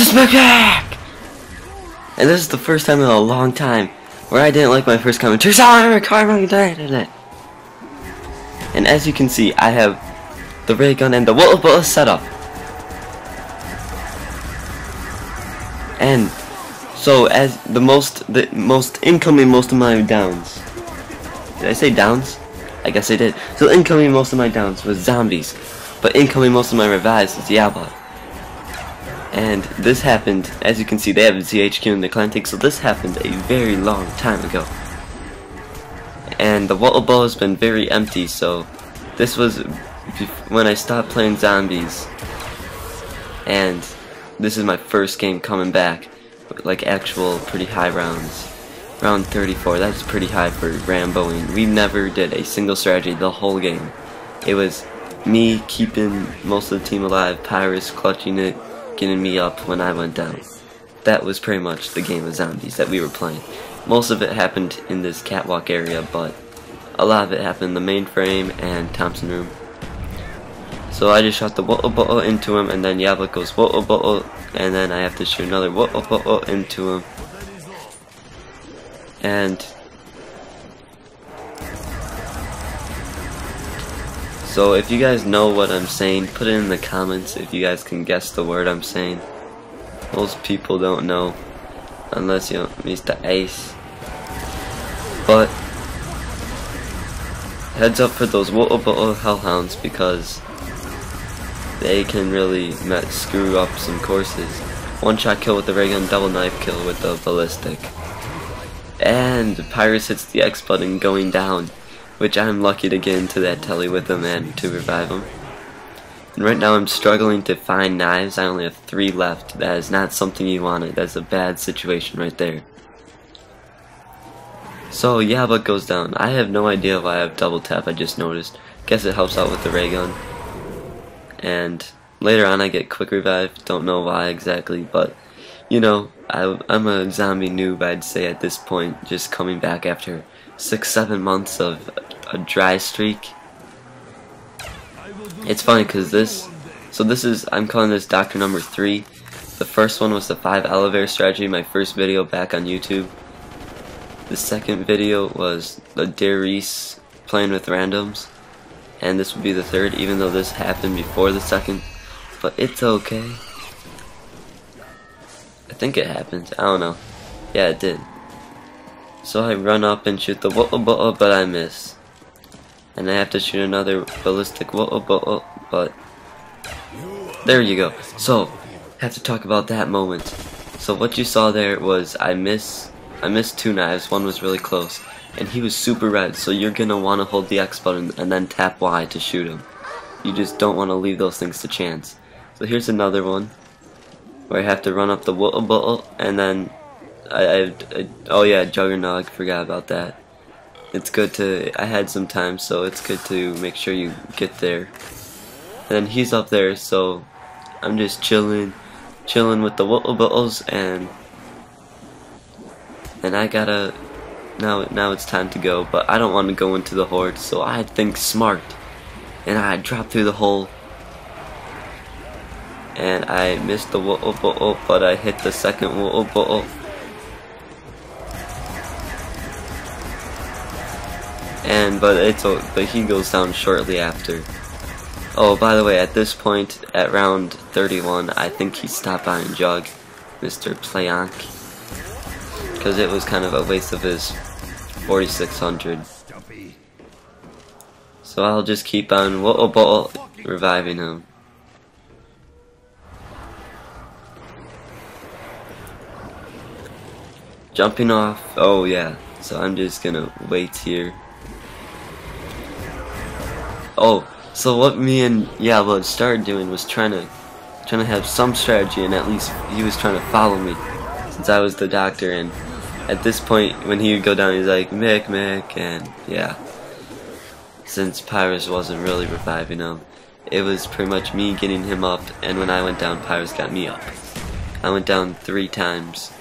this is Micmic! And this is the first time in a long time where I didn't like my first commentary. And as you can see, I have the ray gun and the bullet set up. And so as the most incoming most of my downs. Did I say downs? I guess I did. So incoming most of my downs was zombies, but incoming most of my revives is Diablo. And this happened, as you can see, they have a ZHQ in the Atlantic, so this happened a very long time ago. And the water bowl has been very empty, so this was when I stopped playing zombies. And this is my first game coming back with like actual pretty high rounds. Round 34, that's pretty high for Ramboing. We never did a single strategy the whole game. It was me keeping most of the team alive, Pyrus clutching it, getting me up when I went down. That was pretty much the game of zombies that we were playing. Most of it happened in this catwalk area, but a lot of it happened in the mainframe and Thompson room. So I just shot the water into him, and then Yabla goes water, and then I have to shoot another water into him. And so if you guys know what I'm saying, put it in the comments if you guys can guess the word I'm saying. Most people don't know unless you Mr. Ace. But heads up for those water hellhounds, because they can really screw up some courses. One shot kill with the ray gun, double knife kill with the ballistic. And Pyrus hits the X button going down, which I'm lucky to get into that telly with him and to revive him. And right now I'm struggling to find knives. I only have 3 left. That is not something you wanted. That's a bad situation right there. So yeah, but goes down. I have no idea why I have double tap. I just noticed. Guess it helps out with the ray gun. And later on I get quick revive. Don't know why exactly, but you know, I'm a zombie noob, I'd say, at this point, just coming back after 6-7 months of a dry streak. It's funny because I'm calling this Doctor number 3. The first one was the 5 elevator strategy, my first video back on YouTube. The second video was the Darius playing with randoms, and this would be the third, even though this happened before the second, but it's okay. I think it happened. I don't know. Yeah, it did. So I run up and shoot the water, but I miss. And I have to shoot another ballistic water, but there you go. So I have to talk about that moment. So what you saw there was I missed 2 knives. One was really close, and he was super red. So you're gonna want to hold the X button and then tap Y to shoot him. You just don't want to leave those things to chance. So here's another one where I have to run up the water, and then oh yeah, Juggernaut, I forgot about that. It's good to, I had some time, so it's good to make sure you get there. And then he's up there, so I'm just chilling with the water, and I gotta, now it's time to go, but I don't want to go into the horde, so I think smart, and I drop through the hole. And I missed the water, but I hit the second water. But he goes down shortly after. Oh, by the way, at this point, at round 31, I think he stopped buying Jug, Mr. Playank, because it was kind of a waste of his 4600. So I'll just keep on reviving him. Jumping off, oh yeah, so I'm just gonna wait here. Oh, so what me and Yabla started doing was trying to have some strategy, and at least he was trying to follow me, since I was the doctor, and at this point, when he would go down, he's like, Micmic, and yeah. Since Pyrus wasn't really reviving him, it was pretty much me getting him up, and when I went down, Pyrus got me up. I went down 3 times.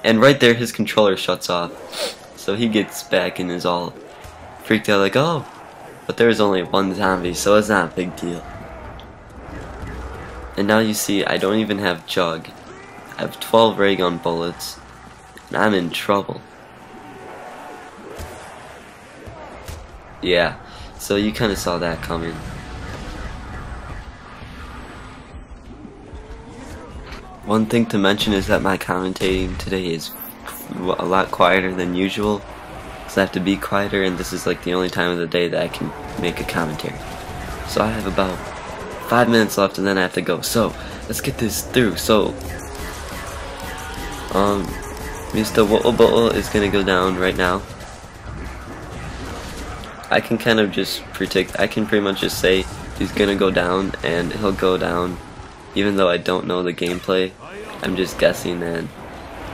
And right there, his controller shuts off, so he gets back and is all freaked out like, oh, but there was only 1 zombie, so it's not a big deal. And now you see, I don't even have Jug. I have 12 ray gun bullets, and I'm in trouble. Yeah, so you kind of saw that coming. One thing to mention is that my commentating today is a lot quieter than usual, because I have to be quieter, and this is like the only time of the day that I can make a commentary. So I have about 5 minutes left, and then I have to go. So let's get this through. So Mr. Wottle is gonna go down right now. I can kind of just predict. I can pretty much just say he's gonna go down, and he'll go down, even though I don't know the gameplay. I'm just guessing, and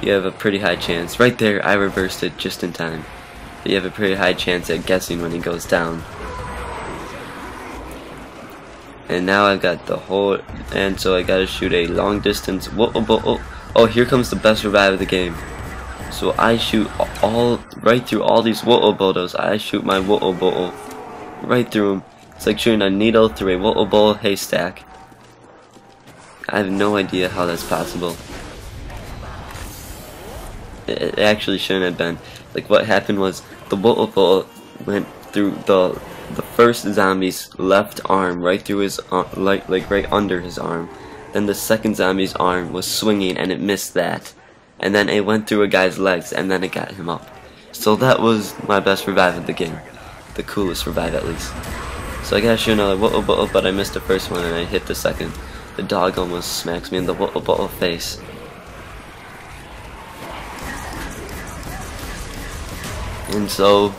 you have a pretty high chance. Right there, I reversed it just in time. You have a pretty high chance at guessing when he goes down. And now I've got the whole, and so I gotta shoot a long distance. Oh, here comes the best revive of the game. So I shoot right through all these Wotobotos. I shoot my Wotoboto right through them. It's like shooting a needle through a Wotoboto haystack. I have no idea how that's possible. It actually shouldn't have been. Like, what happened was the Wotoboto went through the first zombie's left arm, right through his like right under his arm. Then the second zombie's arm was swinging, and it missed that. And then it went through a guy's legs, and then it got him up. So that was my best revive of the game. The coolest revive, at least. So I gotta shoot another Wotoboto, but I missed the first one, and I hit the second. The dog almost smacks me in the Wotoboto face. And so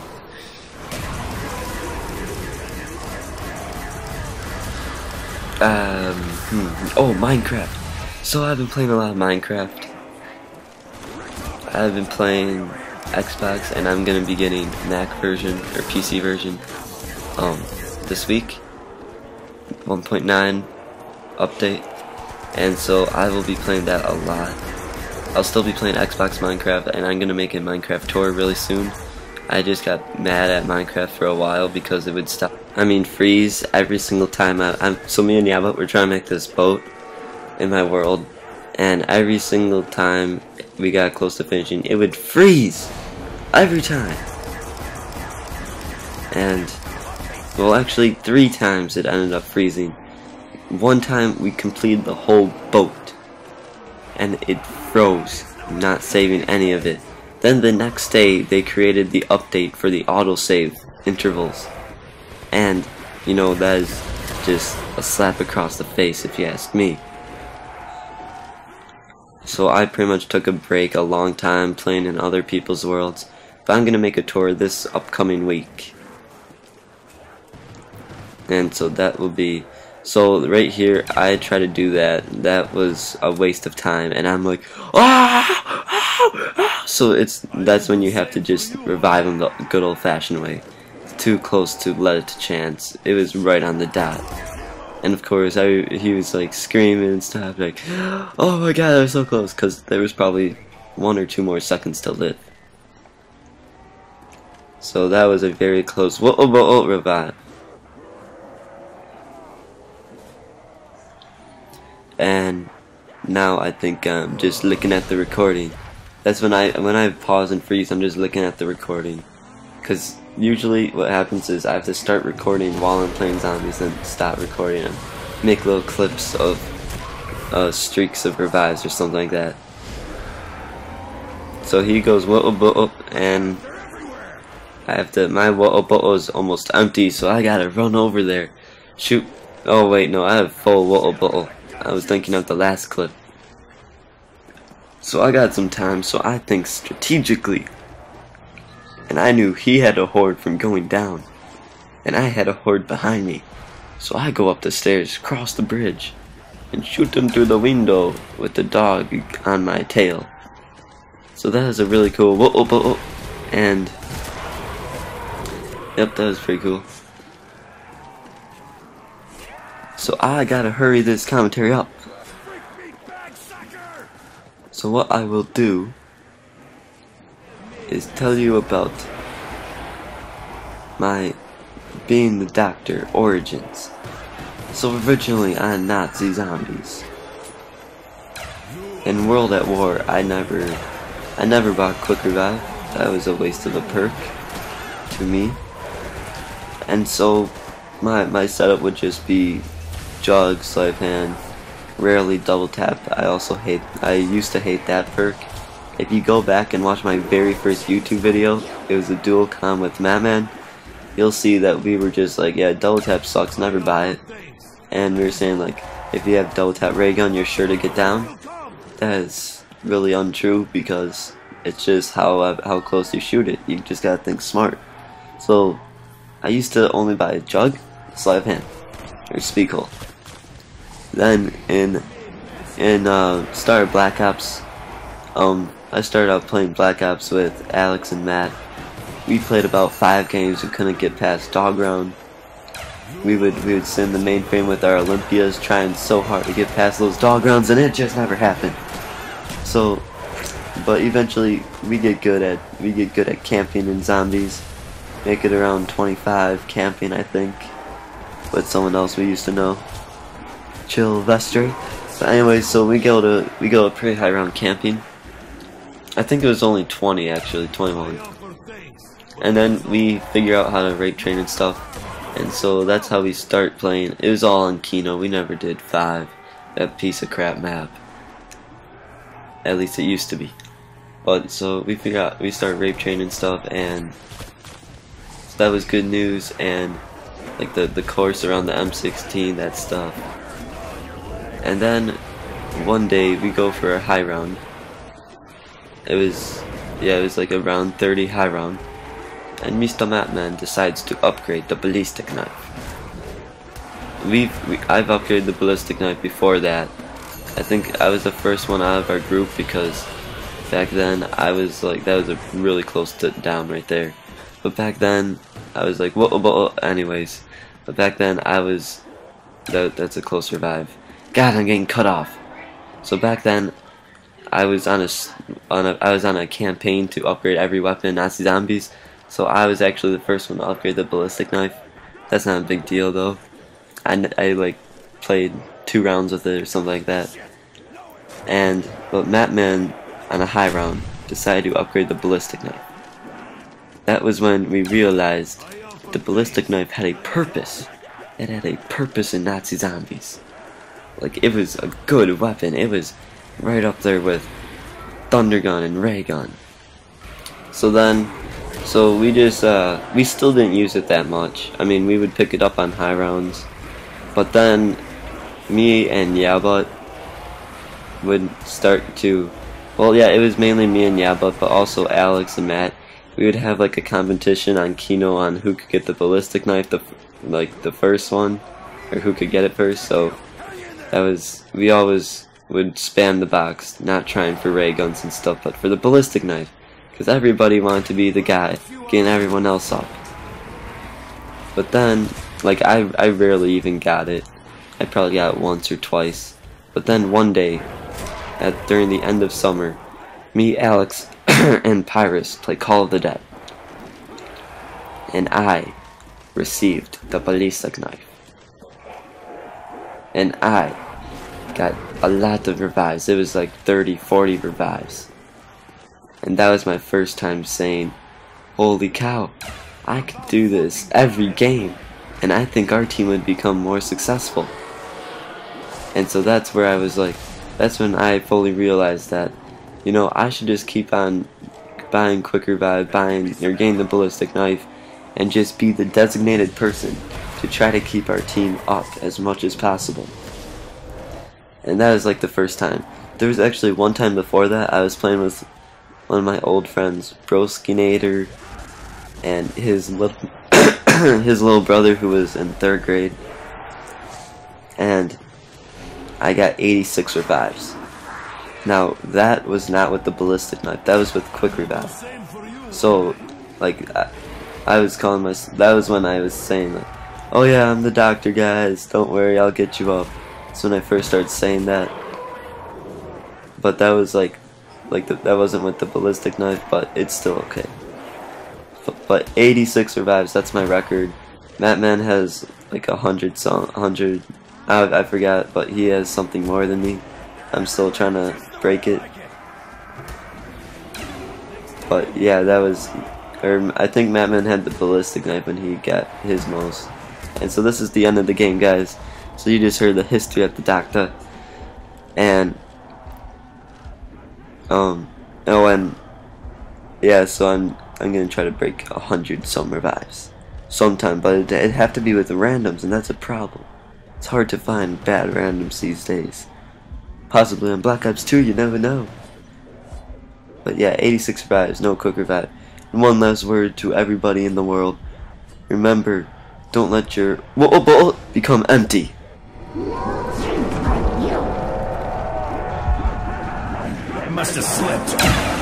oh, Minecraft. So I've been playing a lot of Minecraft. I've been playing Xbox, and I'm gonna be getting Mac version or PC version this week, 1.9 update, and so I will be playing that a lot. I'll still be playing Xbox Minecraft, and I'm gonna make a Minecraft tour really soon. I just got mad at Minecraft for a while because it would freeze every single time. So me and Yabba were trying to make this boat in my world, and every single time we got close to finishing, it would freeze every time. And well, actually 3 times it ended up freezing. One time we completed the whole boat, and it froze, not saving any of it. Then the next day they created the update for the autosave intervals, and you know, that is just a slap across the face if you ask me. So I pretty much took a break a long time playing in other people's worlds, but I'm gonna make a tour this upcoming week. And so that will be, so right here I try to do that. That was a waste of time, and I'm like, ah, ah, ah. So that's when you have to just revive them the good old-fashioned way. It's too close to let it to chance. It was right on the dot. And of course, he was like screaming and stuff, like, oh my god, I was so close, because there was probably 1 or 2 more seconds to live. So that was a very close revive. And now I think I'm just looking at the recording. That's when I pause and freeze, I'm just looking at the recording. Because usually what happens is I have to start recording while I'm playing zombies, then stop recording and make little clips of streaks of revives or something like that. So he goes Wotoboto, and I have to, my Wotoboto is almost empty, so I gotta run over there. Shoot. Oh wait, no, I have full Wotoboto. I was thinking of the last clip. So I got some time, so I think strategically. And I knew he had a horde from going down, and I had a horde behind me. So I go up the stairs, cross the bridge, and shoot him through the window with the dog on my tail. So that is a really cool Wotoboto, and yep, that was pretty cool. So I gotta hurry this commentary up. So what I will do is tell you about my being the Doctor origins. So originally on Nazi zombies, In World at War, I never bought Quick Revive. That was a waste of a perk to me. And so my setup would just be Jug, Sleight of Hand, rarely double tap. I used to hate that perk. If you go back and watch my very first YouTube video, it was a dual com with Madman. You'll see that we were just like, yeah, double tap sucks, never buy it. And we were saying like, if you have double tap ray gun, you're sure to get down. That is really untrue, because it's just how close you shoot it. You just gotta think smart. So I used to only buy Jug, Sleight of Hand, or Speak Hole. Then in Star Black Ops, I started out playing Black Ops with Alex and Matt. We played about 5 games. We couldn't get past dog round. We would sit in the mainframe with our Olympias, trying so hard to get past those dog rounds, and it just never happened. So, but eventually we get good at camping in zombies. Make it around 25 camping, I think, with someone else we used to know, Chill Vestry. But anyway, so we go to pretty high round camping. I think it was only 20 actually, 21. And then we figure out how to rape train and stuff. And so that's how we start playing. It was all on Kino. We never did 5. That piece of crap map. At least it used to be. But so we start rape training stuff, and so that was good news. And like the course around the M16, that stuff. And then one day we go for a high round. It was like a round 30 high round. And Mr. Matman decides to upgrade the ballistic knife. I've upgraded the ballistic knife before that. I think I was the first one out of our group, because back then I was like, that was a really close to down right there. But back then I was like, whoa, anyways. But back then I was, that's a close revive. God, I'm getting cut off. So back then I was on a campaign to upgrade every weapon in Nazi Zombies. So I was actually the first one to upgrade the ballistic knife. That's not a big deal though. I like played 2 rounds with it or something like that. But Matman on a high round decided to upgrade the ballistic knife. That was when we realized the ballistic knife had a purpose. It had a purpose in Nazi Zombies. Like, it was a good weapon. It was right up there with Thunder Gun and Ray Gun. So we just, we still didn't use it that much. I mean, we would pick it up on high rounds. But then, me and Yabut would start to, well, yeah, it was mainly me and Yabut, but also Alex and Matt. We would have like a competition on Kino on who could get the ballistic knife, the first one, or who could get it first. So that was, we always would spam the box, not trying for ray guns and stuff, but for the ballistic knife. Because everybody wanted to be the guy, getting everyone else up. But then, like, I rarely even got it. I probably got it once or twice. But then one day, during the end of summer, me, Alex, and Pyrus play Call of the Dead. And I received the ballistic knife. And I got a lot of revives. It was like 30, 40 revives. And that was my first time saying, holy cow, I could do this every game, and I think our team would become more successful. And so that's where I was like, that's when I fully realized that, you know, I should just keep on buying Quick Revive, getting the ballistic knife, and just be the designated person to try to keep our team up as much as possible. And that was like the first time. There was actually one time before that I was playing with one of my old friends, Broskinator, and his little brother who was in 3rd grade, and I got 86 revives. Now that was not with the ballistic knife, that was with Quick Revive. So like I was calling that was when I was saying like, oh yeah, I'm the doctor guys, don't worry, I'll get you up. That's when I first started saying that. But that was that wasn't with the ballistic knife, but it's still okay. But 86 revives, that's my record. Matman has like 100, I forgot, but he has something more than me. I'm still trying to break it. But yeah, that was, I think Madman had the ballistic knife when he got his most. And so this is the end of the game, guys. So you just heard the history of the Doctor. And oh, and yeah, so I'm gonna try to break 100 some revives sometime, but it'd have to be with the randoms, and that's a problem. It's hard to find bad randoms these days. Possibly on Black Ops 2, you never know. But yeah, 86 revives, no quick revive. And one last word to everybody in the world. Remember, don't let your bowl become empty. It must have slipped.